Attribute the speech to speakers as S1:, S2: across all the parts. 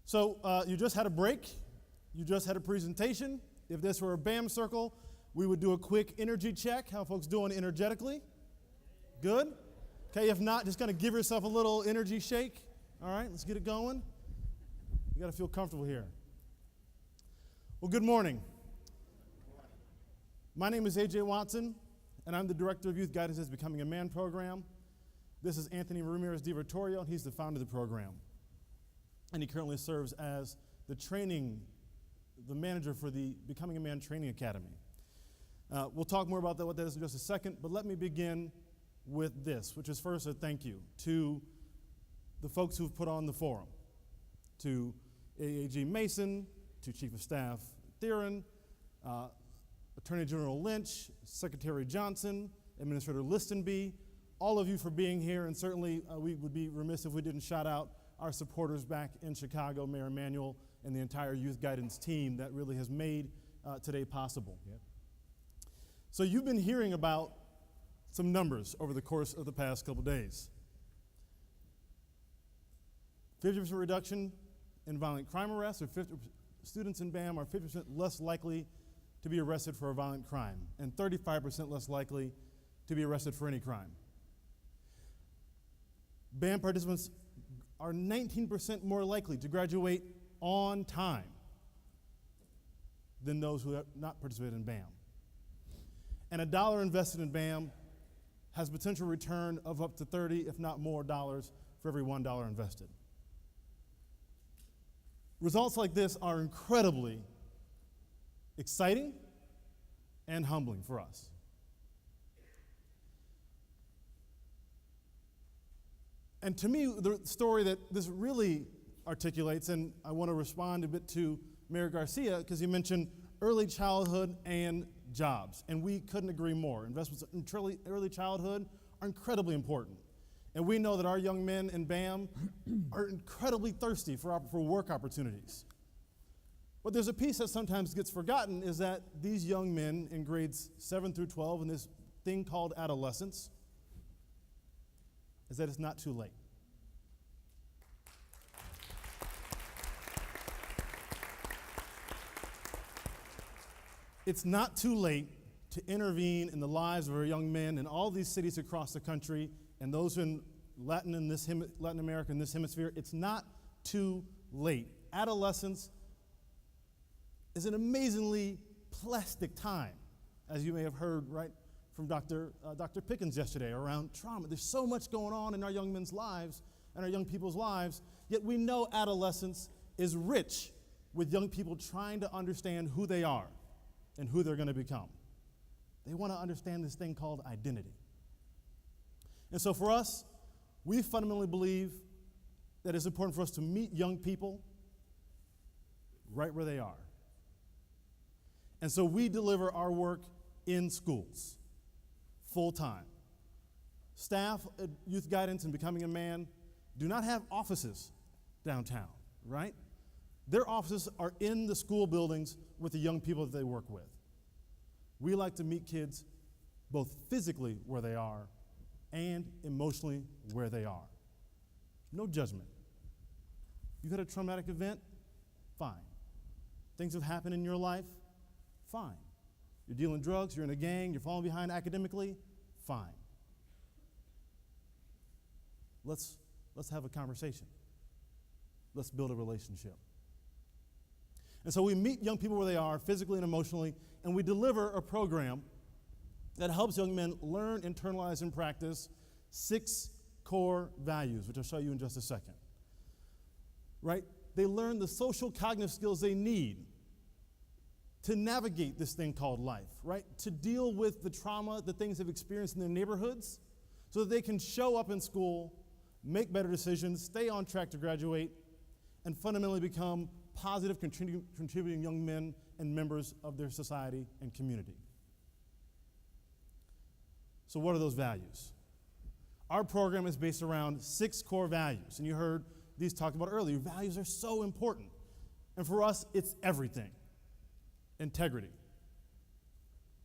S1: So you just had a break. You just had a presentation. If this were a BAM circle, we would do a quick energy check. How folks doing energetically? Good? Okay, if not, just kind of give yourself a little energy shake. All right, let's get it going. You got to feel comfortable here. Well, good morning. My name is A.J. Watson, and I'm the Director of Youth Guidance's Becoming a Man program. This is Anthony Ramirez-Di Vittorio, and he's the founder of the program. And he currently serves as the manager for the Becoming a Man Training Academy. We'll talk more about what that is in just a second, but let me begin with this, which is first a thank you to the folks who've put on the forum, to AAG Mason, to Chief of Staff Theron, Attorney General Lynch, Secretary Johnson, Administrator Listenby, all of you for being here, and certainly we would be remiss if we didn't shout out our supporters back in Chicago, Mayor Emanuel, and the entire youth guidance team that really has made today possible. Yep. So you've been hearing about some numbers over the course of the past couple days. 50% reduction in violent crime arrests, or 50% students in BAM are 50% less likely to be arrested for a violent crime, and 35% less likely to be arrested for any crime. BAM participants are 19% more likely to graduate on time than those who have not participated in BAM. And a dollar invested in BAM has potential return of up to 30, if not more, dollars for every $1 invested. Results like this are incredibly exciting and humbling for us. And to me, the story that this really articulates, and I want to respond a bit to Mayor Garcia, because he mentioned early childhood and jobs, and we couldn't agree more. Investments in early childhood are incredibly important. And we know that our young men in BAM are incredibly thirsty for work opportunities. But there's a piece that sometimes gets forgotten, is that these young men in grades 7 through 12 in this thing called adolescence, is that it's not too late. It's not too late to intervene in the lives of our young men in all these cities across the country and those in Latin America, in this hemisphere. It's not too late. Adolescence is an amazingly plastic time, as you may have heard right from Dr. Pickens yesterday around trauma. There's so much going on in our young men's lives and our young people's lives, yet we know adolescence is rich with young people trying to understand who they are and who they're going to become. They want to understand this thing called identity. And so for us, we fundamentally believe that it's important for us to meet young people right where they are. And so we deliver our work in schools, full time. Staff at Youth Guidance and Becoming a Man do not have offices downtown, right? Their offices are in the school buildings with the young people that they work with. We like to meet kids both physically where they are and emotionally where they are. No judgment. You've had a traumatic event? Fine. Things have happened in your life? Fine. You're dealing drugs, you're in a gang, you're falling behind academically? Fine. Let's have a conversation. Let's build a relationship. And so we meet young people where they are, physically and emotionally, and we deliver a program that helps young men learn, internalize, and practice 6 core values, which I'll show you in just a second. Right? They learn the social cognitive skills they need to navigate this thing called life, right? To deal with the trauma, the things they've experienced in their neighborhoods, so that they can show up in school, make better decisions, stay on track to graduate, and fundamentally become positive, contributing young men and members of their society and community. So what are those values? Our program is based around 6 core values, and you heard these talked about earlier. Values are so important, and for us, it's everything. Integrity.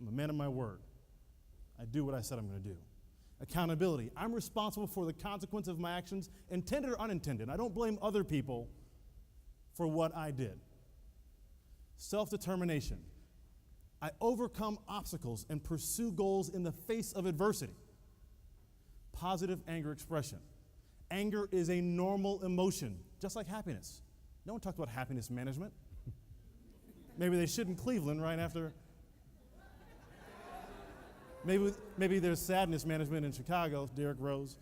S1: I'm a man of my word. I do what I said I'm going to do. Accountability. I'm responsible for the consequence of my actions, intended or unintended. I don't blame other people for what I did. Self-determination. I overcome obstacles and pursue goals in the face of adversity. Positive anger expression. Anger is a normal emotion, just like happiness. No one talks about happiness management. Maybe they should in Cleveland right after. Maybe there's sadness management in Chicago, Derrick Rose.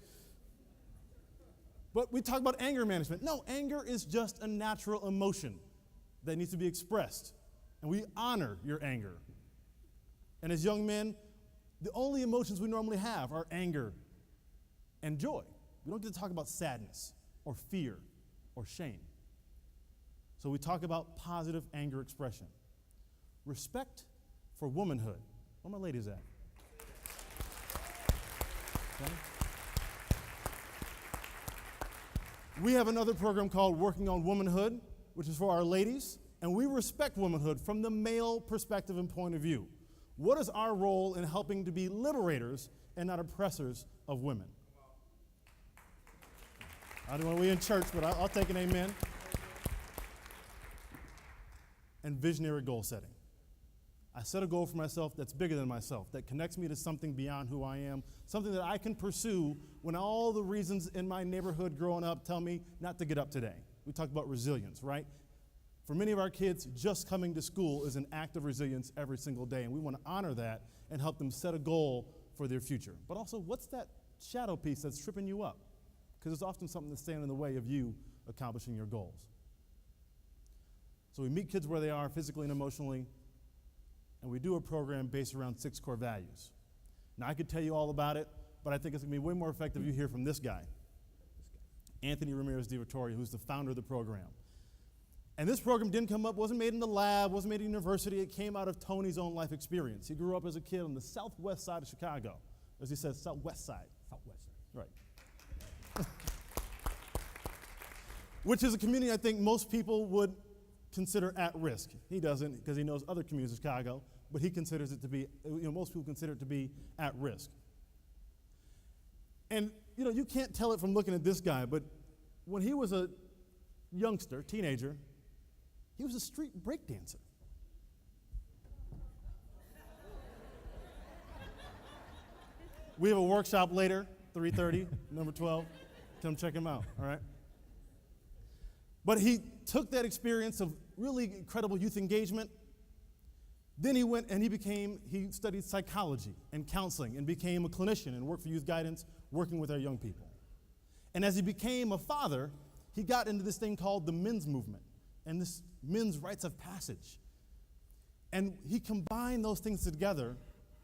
S1: But we talk about anger management. No, anger is just a natural emotion that needs to be expressed. And we honor your anger. And as young men, the only emotions we normally have are anger and joy. We don't get to talk about sadness or fear or shame. So we talk about positive anger expression. Respect for womanhood. Where my ladies at? Okay. We have another program called Working on Womanhood, which is for our ladies, and we respect womanhood from the male perspective and point of view. What is our role in helping to be liberators and not oppressors of women? I don't know we in church, but I'll take an amen. And visionary goal setting. I set a goal for myself that's bigger than myself, that connects me to something beyond who I am, something that I can pursue when all the reasons in my neighborhood growing up tell me not to get up today. We talked about resilience, right? For many of our kids, just coming to school is an act of resilience every single day, and we want to honor that and help them set a goal for their future. But also, what's that shadow piece that's tripping you up? Because it's often something that's standing in the way of you accomplishing your goals. So we meet kids where they are physically and emotionally, and we do a program based around 6 core values. Now, I could tell you all about it, but I think it's going to be way more effective if you hear from this guy, Anthony Ramirez-Di Vittorio, who's the founder of the program. And this program didn't come up, wasn't made in the lab, wasn't made at university. It came out of Tony's own life experience. He grew up as a kid on the southwest side of Chicago. As he says, southwest side.
S2: Southwest side.
S1: Right. Which is a community I think most people would consider at risk. He doesn't, because he knows other communities of Chicago, but he considers it to be, most people consider it to be at risk. And, you can't tell it from looking at this guy, but when he was a youngster, teenager, he was a street break dancer. We have a workshop later, 3:30, number 12. Come check him out, all right? But he took that experience of really incredible youth engagement. Then he went and he studied psychology and counseling and became a clinician and worked for youth guidance, working with our young people. And as he became a father, he got into this thing called the men's movement and this men's rites of passage. And he combined those things together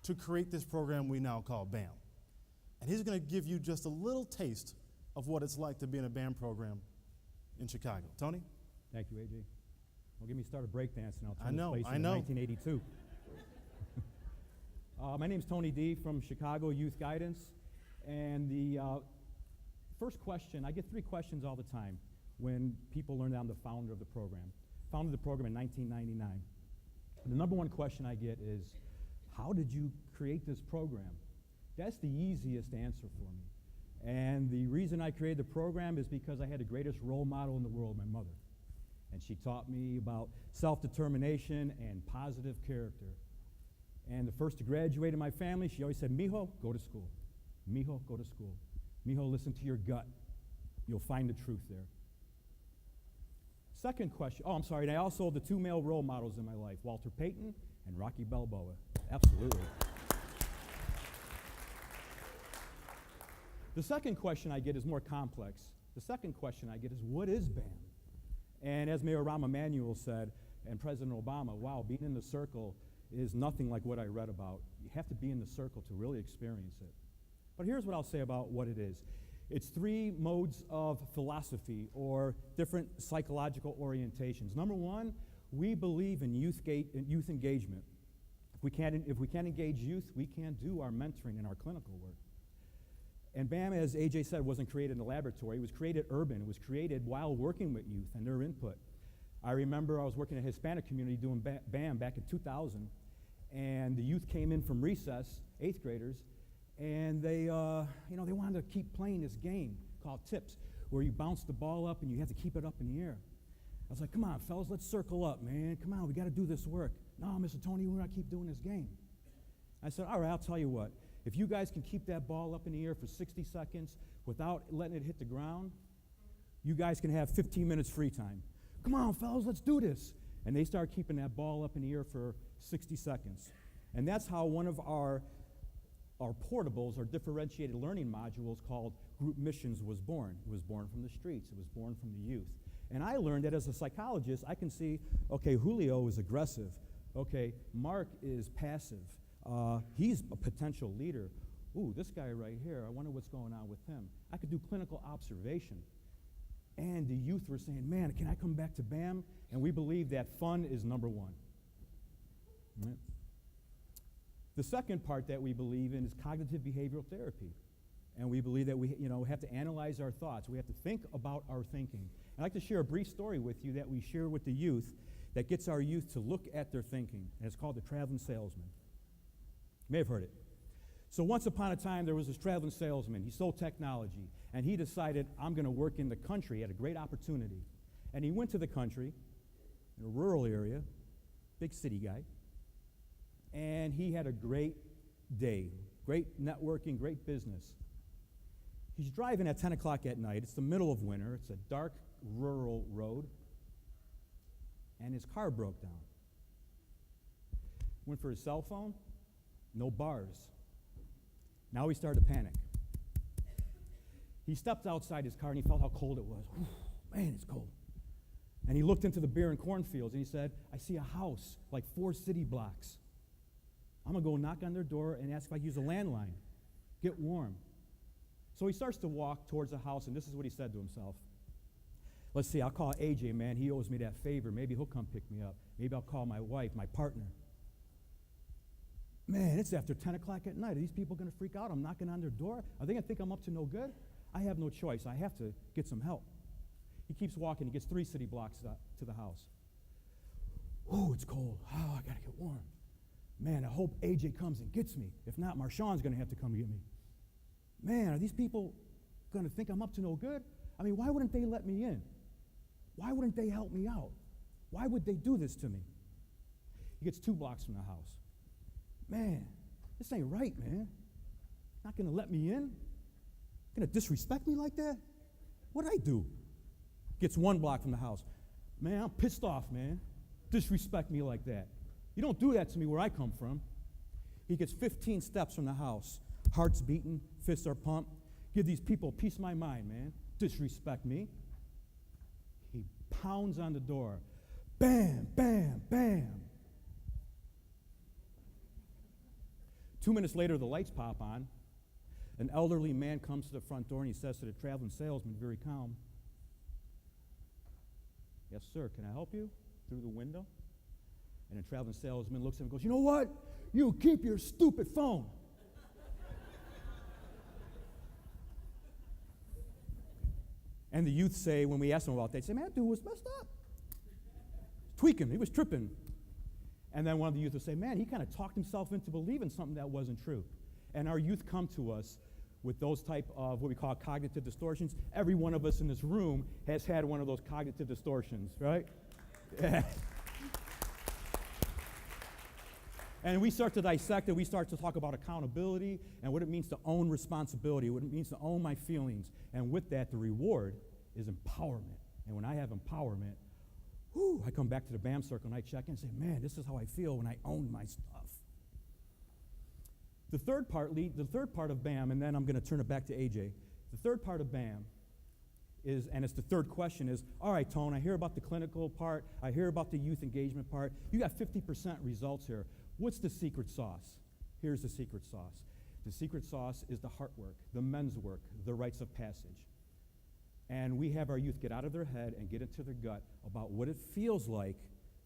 S1: to create this program we now call BAM. And he's going to give you just a little taste of what it's like to be in a BAM program in Chicago. Tony?
S2: Thank you, AJ. Well, get me started breakdancing. I'll turn
S1: I know.
S2: this place into 1982. My name's Tony D. from Chicago Youth Guidance. And the first question, I get 3 questions all the time when people learn that I'm the founder of the program. Founded the program in 1999. The number 1 question I get is, how did you create this program? That's the easiest answer for me. And the reason I created the program is because I had the greatest role model in the world, my mother. And she taught me about self-determination and positive character. And the first to graduate in my family, she always said, Mijo, go to school. Mijo, go to school. Mijo, listen to your gut. You'll find the truth there. Second question, I'm sorry, and I also have the 2 male role models in my life, Walter Payton and Rocky Balboa. Absolutely. The second question I get is more complex. The second question I get is, what is BAM? And as Mayor Rahm Emanuel said, and President Obama, wow, being in the circle is nothing like what I read about. You have to be in the circle to really experience it. But here's what I'll say about what it is. It's 3 modes of philosophy or different psychological orientations. Number 1, we believe in youth engagement. If we can't engage youth, we can't do our mentoring and our clinical work. And BAM, as AJ said, wasn't created in a laboratory. It was created urban. It was created while working with youth and their input. I remember I was working in a Hispanic community doing BAM back in 2000, and the youth came in from recess, 8th graders, and they wanted to keep playing this game called tips, where you bounce the ball up and you have to keep it up in the air. I was like, come on, fellas, let's circle up, man. Come on, we got to do this work. No, Mr. Tony, we're going to keep doing this game. I said, all right, I'll tell you what. If you guys can keep that ball up in the air for 60 seconds without letting it hit the ground, you guys can have 15 minutes free time. Come on, fellas, let's do this. And they started keeping that ball up in the air for 60 seconds. And that's how one of our portables, our differentiated learning modules called Group Missions was born. It was born from the streets. It was born from the youth. And I learned that as a psychologist, I can see, okay, Julio is aggressive. Okay, Mark is passive. He's a potential leader. Ooh, this guy right here, I wonder what's going on with him. I could do clinical observation. And the youth were saying, man, can I come back to BAM? And we believe that fun is number one. Right? The second part that we believe in is cognitive behavioral therapy. And we believe that we have to analyze our thoughts. We have to think about our thinking. I'd like to share a brief story with you that we share with the youth that gets our youth to look at their thinking. And it's called The Traveling Salesman. You may have heard it. So once upon a time, there was this traveling salesman. He sold technology. And he decided, I'm going to work in the country. He had a great opportunity. And he went to the country, in a rural area, big city guy. And he had a great day, great networking, great business. He's driving at 10 o'clock at night. It's the middle of winter. It's a dark, rural road. And his car broke down. Went for his cell phone, no bars. Now he started to panic. He stepped outside his car and he felt how cold it was. Whew, man, it's cold. And he looked into the bare and cornfields and he said, I see a house like 4 city blocks. I'm going to go knock on their door and ask if I can use a landline. Get warm. So he starts to walk towards the house, and this is what he said to himself. Let's see, I'll call AJ, man. He owes me that favor. Maybe he'll come pick me up. Maybe I'll call my wife, my partner. Man, it's after 10 o'clock at night. Are these people going to freak out? I'm knocking on their door. Are they going to think I'm up to no good? I have no choice. I have to get some help. He keeps walking. He gets 3 city blocks to the house. Oh, it's cold. Oh, I got to get warm. Man, I hope AJ comes and gets me. If not, Marshawn's going to have to come get me. Man, are these people going to think I'm up to no good? I mean, why wouldn't they let me in? Why wouldn't they help me out? Why would they do this to me? He gets 2 blocks from the house. Man, this ain't right, man. Not going to let me in? Going to disrespect me like that? What'd I do? Gets 1 block from the house. Man, I'm pissed off, man. Disrespect me like that. You don't do that to me where I come from. He gets 15 steps from the house. Heart's beating, fists are pumped. Give these people a piece of my mind, man. Disrespect me. He pounds on the door. Bam, bam, bam. 2 minutes later, the lights pop on. An elderly man comes to the front door and he says to the traveling salesman, very calm, yes, sir, can I help you? Through the window. And the traveling salesman looks at him and goes, you know what? You keep your stupid phone. And the youth say, when we ask them about that, they say, man, that dude was messed up. Tweaking, he was tripping. And then one of the youth will say, man, he kind of talked himself into believing something that wasn't true. And our youth come to us with those type of what we call cognitive distortions. Every one of us in this room has had one of those cognitive distortions, right? Yeah. And we start to dissect it. We start to talk about accountability and what it means to own responsibility, what it means to own my feelings. And with that, the reward is empowerment. And when I have empowerment, I come back to the BAM circle and I check in and say, man, this is how I feel when I own my stuff. The third part of BAM, and then I'm going to turn it back to AJ. The third part of BAM is, and it's the third question is, all right, Tone, I hear about the clinical part. I hear about the youth engagement part. You got 50% results here. What's the secret sauce? Here's the secret sauce. The secret sauce is the heart work, the men's work, the rites of passage. And we have our youth get out of their head and get into their gut about what it feels like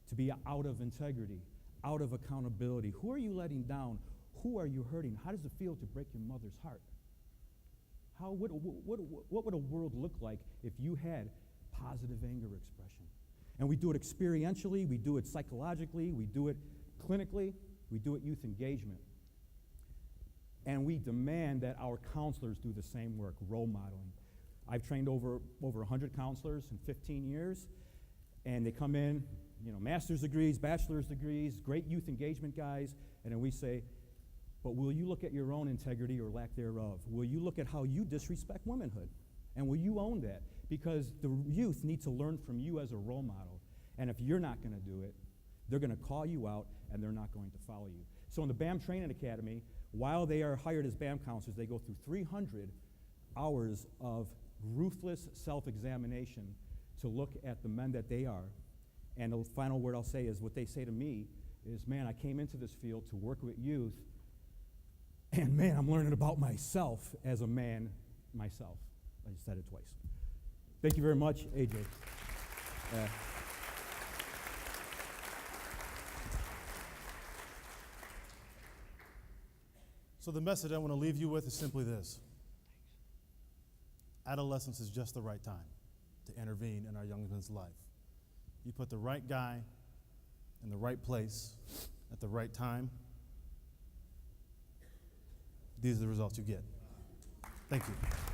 S2: to be out of integrity, out of accountability. Who are you letting down? Who are you hurting? How does it feel to break your mother's heart? What would a world look like if you had positive anger expression? And we do it experientially, we do it psychologically, we do it clinically, we do it youth engagement. And we demand that our counselors do the same work, role modeling. I've trained over 100 counselors in 15 years. And they come in, master's degrees, bachelor's degrees, great youth engagement guys, and then we say, but will you look at your own integrity or lack thereof? Will you look at how you disrespect womanhood? And will you own that? Because the youth need to learn from you as a role model. And if you're not going to do it, they're going to call you out and they're not going to follow you. So in the BAM Training Academy, while they are hired as BAM counselors, they go through 300 hours of ruthless self-examination to look at the men that they are. And the final word I'll say is what they say to me is, man, I came into this field to work with youth, and man, I'm learning about myself as a man myself. I just said it twice. Thank you very much, AJ.
S1: So the message I want to leave you with is simply this. Adolescence is just the right time to intervene in our young men's life. You put the right guy in the right place at the right time, these are the results you get. Thank you.